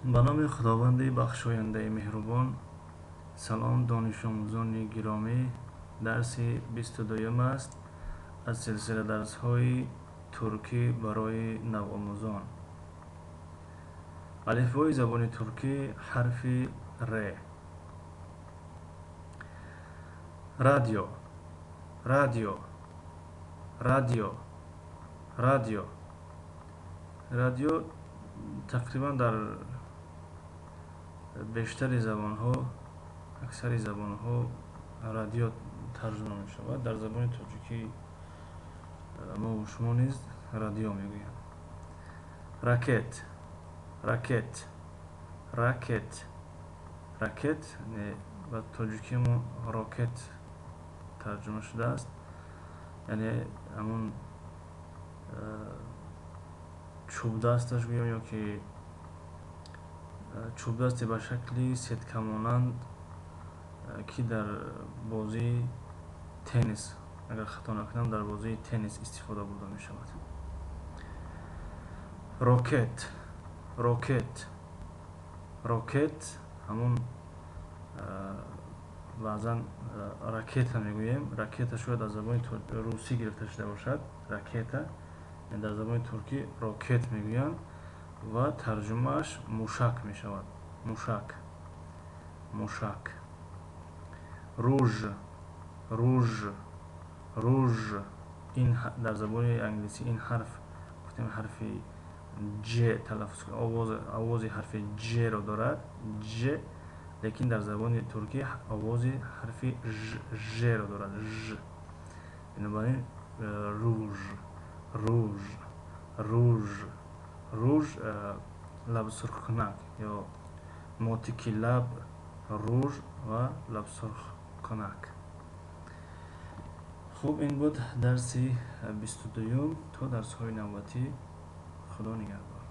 به نام خداوند بخشاینده مهربان. سلام دانش آموزان گرامی. درس 22 است از سلسله درس های ترکی برای نوآموزان. الفبای زبان ترکی حرف ر. رادیو، رادیو، رادیو، رادیو. رادیو تقریبا در بیشتر زبان ها، اکثر زبان ها رادیو ترجمه می شود. در زبان تاجیکی ما و شما نیز رادیو می گوییم. راکت، راکت، راکت، راکت و تاجیکی ما راکت ترجمه شده است. یعنی همون چوب دستش گویم، یا که چوب دستی به شکلی سیتکه مانند که در بازی تنیس، اگر خطا نکنم در بازی تنیس استفاده برده می شود. راکت، راکت، راکت همون بعضا راکت هم میگوییم. راکت شاید از زبان روسی گرفته شده باشد. راکت در زبان ترکی راکت میگویند و ترجمهش موشک می شود. موشک، موشک. روژ، روژ، روژ. این در زبان انگلیسی این حرف گفتیم حرف ج تلفظ کنیم. آواز حرف ج را دارد، ج. لیکن در زبان ترکی آواز حرف ژ را دارد، ژ. بنابراین روژ، روژ، روژ، روژ. لب سرخ کنک یا موتیکی لب، روژ و لب سرخ کنک. خوب، این بود درس 22. تا درس های نوبتی. خدا نگهدار.